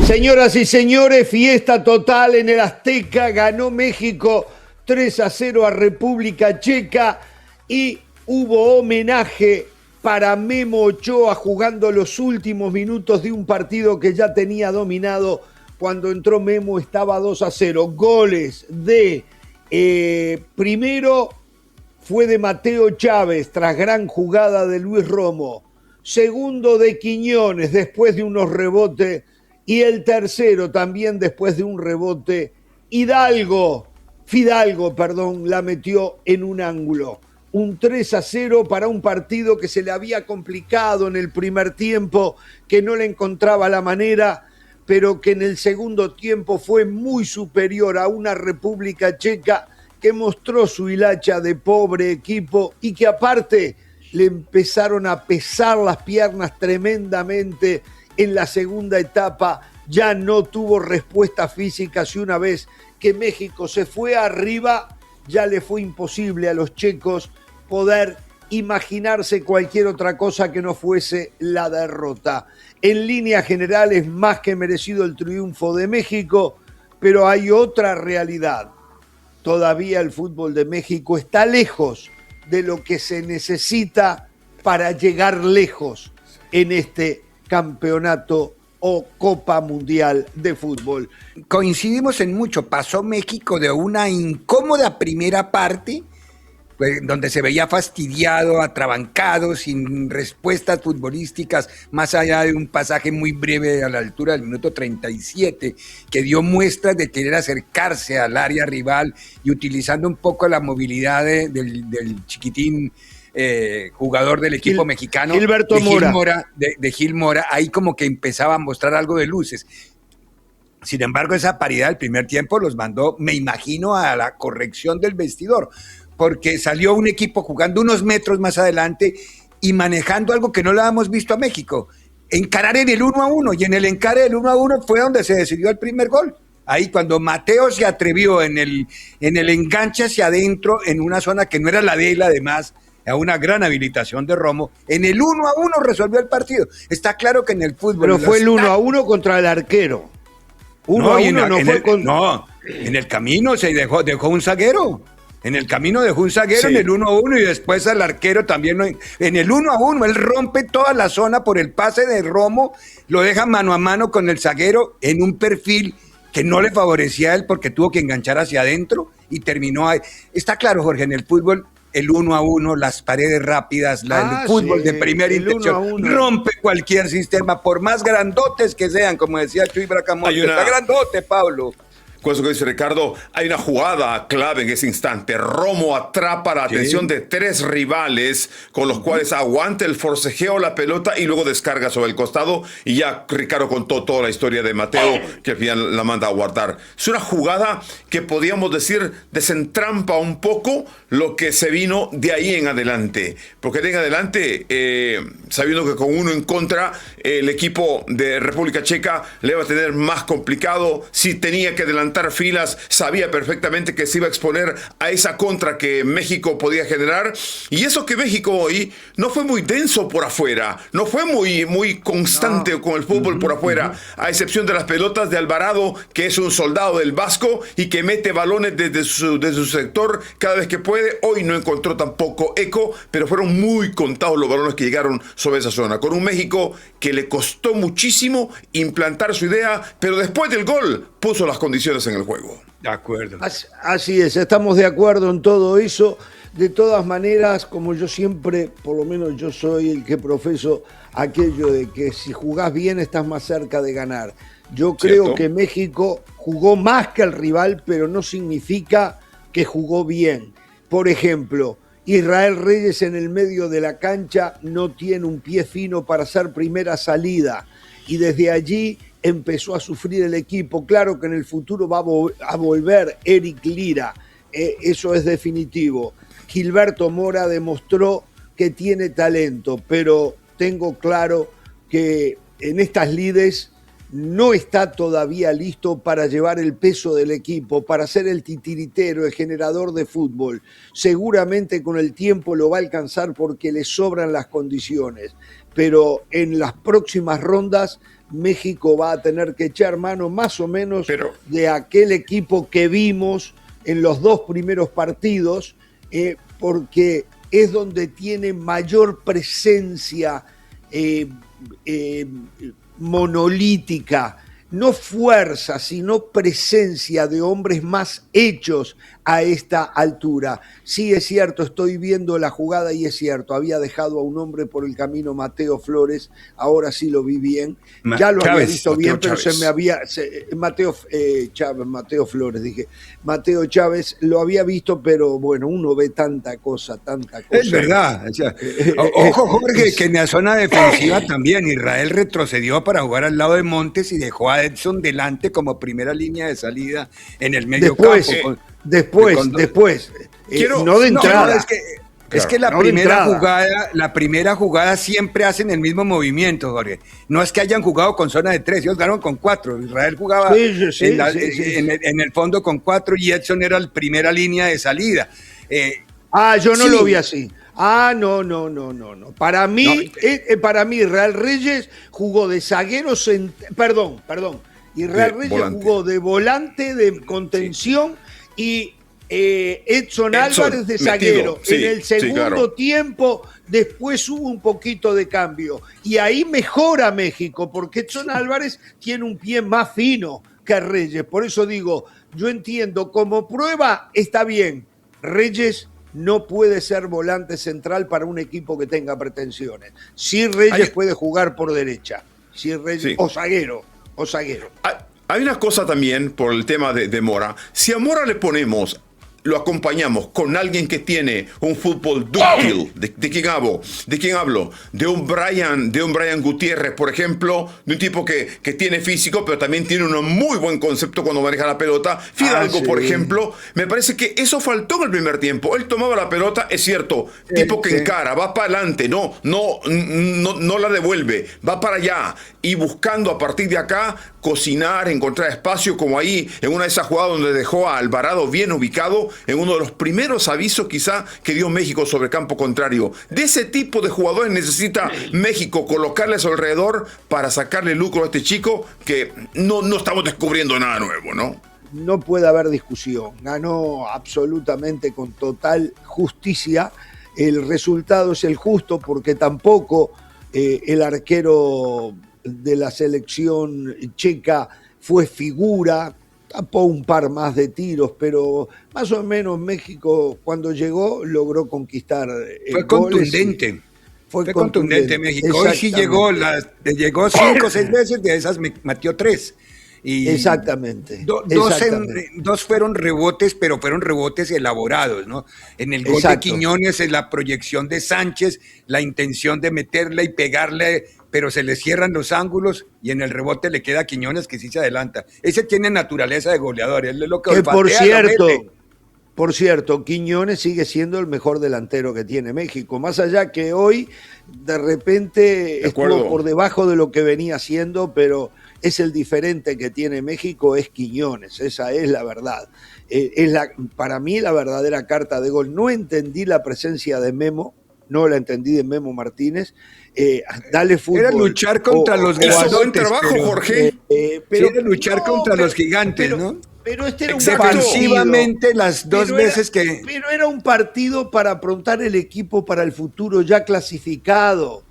Señoras y señores, fiesta total en el Azteca, ganó México 3-0 a República Checa y hubo homenaje para Memo Ochoa jugando los últimos minutos de un partido que ya tenía dominado. Cuando entró Memo estaba 2-0. Goles de primero fue de Mateo Chávez tras gran jugada de Luis Romo. Segundo de Quiñones después de unos rebotes. Y el tercero también después de un rebote. Fidalgo, la metió en un ángulo. Un 3-0 para un partido que se le había complicado en el primer tiempo, que no le encontraba la manera, pero que en el segundo tiempo fue muy superior a una República Checa que mostró su hilacha de pobre equipo y que aparte le empezaron a pesar las piernas tremendamente en la segunda etapa. Ya no tuvo respuesta física y una vez que México se fue arriba, ya le fue imposible a los checos poder imaginarse cualquier otra cosa que no fuese la derrota. En líneas generales, más que merecido el triunfo de México, pero hay otra realidad. Todavía el fútbol de México está lejos de lo que se necesita para llegar lejos en este campeonato o Copa Mundial de Fútbol. Coincidimos en mucho. Pasó México de una incómoda primera parte, donde se veía fastidiado, atrabancado, sin respuestas futbolísticas, más allá de un pasaje muy breve a la altura del minuto 37, que dio muestras de querer acercarse al área rival y utilizando un poco la movilidad del chiquitín jugador del equipo mexicano, Gilberto Mora. De Gil Mora, ahí como que empezaba a mostrar algo de luces. Sin embargo, esa paridad del primer tiempo los mandó, me imagino, a la corrección del vestidor, porque salió un equipo jugando unos metros más adelante y manejando algo que no lo habíamos visto a México, encarar en el 1-1, y en el encare del 1-1 fue donde se decidió el primer gol. Ahí cuando Mateo se atrevió en el enganche hacia adentro, en una zona que no era la de él, además, a una gran habilitación de Romo, en el 1-1 resolvió el partido. Está claro que en el fútbol... Pero fue el 1-1 contra el arquero. 1-1 no, en el camino se dejó un zaguero. En el camino dejó un zaguero, sí. En el 1-1 y después al arquero también. En el 1-1 él rompe toda la zona por el pase de Romo, lo deja mano a mano con el zaguero en un perfil que no le favorecía a él porque tuvo que enganchar hacia adentro y terminó ahí. Está claro, Jorge, en el fútbol el 1-1, las paredes rápidas, el fútbol de primera intención, rompe cualquier sistema, por más grandotes que sean, como decía Chuy Bracamonte. Está grandote, Pablo. Con eso que dice Ricardo, hay una jugada clave en ese instante. Romo atrapa la atención de tres rivales, con los cuales aguanta el forcejeo, la pelota y luego descarga sobre el costado. Y ya Ricardo contó toda la historia de Mateo, que al final la manda a guardar. Es una jugada que podríamos decir desentrampa un poco lo que se vino de ahí en adelante. Porque de ahí en adelante, sabiendo que con uno en contra, el equipo de República Checa le va a tener más complicado. Si tenía que adelantar filas, sabía perfectamente que se iba a exponer a esa contra que México podía generar. Y eso que México hoy no fue muy denso por afuera, no fue muy constante con el fútbol por afuera, a excepción de las pelotas de Alvarado, que es un soldado del Vasco y que mete balones desde su sector cada vez que puede. Hoy no encontró tampoco eco, pero fueron muy contados los balones que llegaron sobre esa zona, con un México que le costó muchísimo implantar su idea, pero después del gol puso las condiciones en el juego. De acuerdo. Así es, estamos de acuerdo en todo eso. De todas maneras, como yo siempre, por lo menos yo soy el que profeso aquello de que si jugás bien estás más cerca de ganar. Yo creo que México jugó más que el rival, pero no significa que jugó bien. Por ejemplo, Israel Reyes en el medio de la cancha no tiene un pie fino para hacer primera salida y desde allí empezó a sufrir el equipo. Claro que en el futuro va a volver Eric Lira, eso es definitivo. Gilberto Mora demostró que tiene talento, pero tengo claro que en estas lides no está todavía listo para llevar el peso del equipo, para ser el titiritero, el generador de fútbol. Seguramente con el tiempo lo va a alcanzar porque le sobran las condiciones, pero en las próximas rondas México va a tener que echar mano más o menos de aquel equipo que vimos en los 2 primeros partidos, porque es donde tiene mayor presencia monolítica, no fuerza, sino presencia de hombres más hechos a esta altura. Sí, es cierto, estoy viendo la jugada y es cierto, había dejado a un hombre por el camino, Mateo Flores, ahora sí lo vi bien, ya lo había visto bien, Mateo pero Chávez. Se me había... Mateo Flores, dije, Mateo Chávez, lo había visto, pero bueno, uno ve tanta cosa. Es verdad, o sea, ojo Jorge, que en la zona defensiva también Israel retrocedió para jugar al lado de Montes y dejó a Edson delante como primera línea de salida en el medio campo. Después, no de entrada. No, es que la primera jugada siempre hacen el mismo movimiento, Jorge. No es que hayan jugado con zona de 3, ellos ganaron con 4. Israel jugaba en el fondo con 4 y Edson era la primera línea de salida. Yo no lo vi así. No. Para mí Israel Reyes jugó de zaguero, perdón. Israel Reyes volante. Jugó de volante, de contención y Edson Álvarez de zaguero. En el segundo tiempo, después hubo un poquito de cambio. Y ahí mejora México, porque Edson Álvarez tiene un pie más fino que Reyes. Por eso digo, yo entiendo, como prueba está bien. Reyes no puede ser volante central para un equipo que tenga pretensiones. Sí, Reyes puede jugar por derecha. Sí, Reyes, o zaguero. Hay una cosa también por el tema de Mora. Si a Mora le ponemos, lo acompañamos con alguien que tiene un fútbol dúctil, ¿de quién hablo? De un Brian Gutiérrez, por ejemplo, de un tipo que tiene físico, pero también tiene un muy buen concepto cuando maneja la pelota. Fidalgo, por ejemplo, me parece que eso faltó en el primer tiempo. Él tomaba la pelota, es cierto, tipo que encara, va para adelante, no la devuelve, va para allá y buscando a partir de acá cocinar, encontrar espacio, como ahí en una de esas jugadas donde dejó a Alvarado bien ubicado, en uno de los primeros avisos quizá que dio México sobre campo contrario. De ese tipo de jugadores necesita México colocarle a su alrededor para sacarle lucro a este chico, que no estamos descubriendo nada nuevo, ¿no? No puede haber discusión, ganó absolutamente con total justicia, el resultado es el justo porque tampoco el arquero de la selección checa fue figura, tapó un par más de tiros, pero más o menos México cuando llegó logró conquistar fue contundente. Fue contundente México. Hoy sí llegó 5 o 6 veces, de esas metió 3. Y exactamente. Dos fueron rebotes, pero fueron rebotes elaborados, ¿no? En el gol de Quiñones, en la proyección de Sánchez, la intención de meterle y pegarle, pero se le cierran los ángulos y en el rebote le queda a Quiñones que sí se adelanta. Ese tiene naturaleza de goleador, él es lo que por cierto, Quiñones sigue siendo el mejor delantero que tiene México, más allá que hoy de repente estuvo por debajo de lo que venía siendo, pero es el diferente que tiene México, es Quiñones, esa es la verdad. Para mí la verdadera carta de gol. No entendí la presencia de Memo, no la entendí de Memo Martínez. Dale fútbol. Era luchar contra los gigantes. Buen trabajo, Jorge. Era luchar contra los gigantes, ¿no? Pero este era un partido. Las dos veces que... Pero era un partido para aprontar el equipo para el futuro ya clasificado.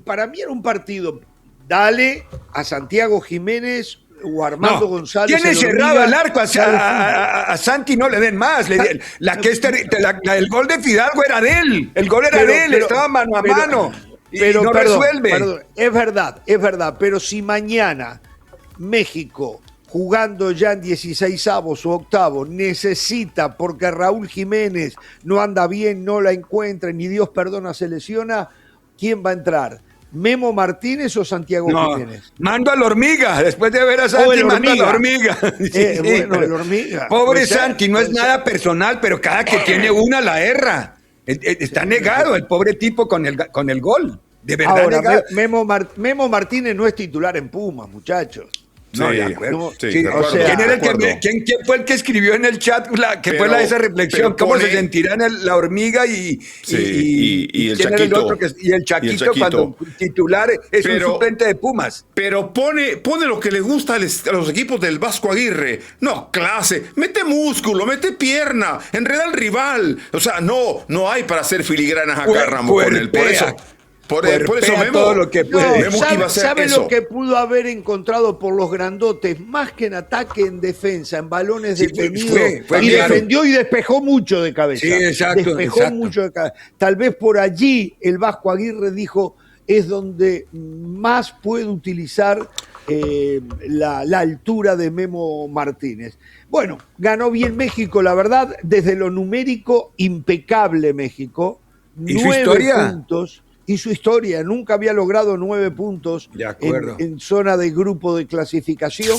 Para mí era un partido... Dale a Santiago Jiménez o Armando González. Tiene cerrado el arco a Santi, no le den más. El gol de Fidalgo era de él. El gol era de él, estaba mano a mano. Pero no resuelve. Perdón, es verdad. Pero si mañana México, jugando ya en 16avos o octavos, necesita, porque Raúl Jiménez no anda bien, no la encuentra, ni Dios perdona, se lesiona, ¿quién va a entrar? ¿Memo Martínez o Santiago Jiménez? Mando a la hormiga, después de ver a Santi, mando a la hormiga. La hormiga. Pobre Santi, no es nada personal, pero cada que tiene una la erra. Está negado el pobre tipo con el gol. De verdad. Ahora, Memo Martínez no es titular en Pumas, muchachos. No, de acuerdo. ¿Quién fue el que escribió en el chat esa reflexión? ¿Cómo se sentirán la hormiga y el Chaquito? Y el Chaquito cuando titular es un suplente de Pumas. Pero pone lo que le gusta a los equipos del Vasco Aguirre. No, clase, mete músculo, mete pierna, enreda al rival. O sea, no hay para hacer filigranas acá, Ramos, con él. Por eso Memo, todo lo que puede. Memo que iba a hacer ¿sabe eso? Lo que pudo haber encontrado por los grandotes? Más que en ataque, en defensa, en balones detenidos. Y defendió y despejó mucho de cabeza. Sí, exacto. Despejó mucho de cabeza. Tal vez por allí el Vasco Aguirre dijo, es donde más puede utilizar la altura de Memo Martínez. Bueno, ganó bien México, la verdad, desde lo numérico, impecable México. ¿Y su historia? Puntos. Y su historia, nunca había logrado 9 puntos en zona de grupo de clasificación.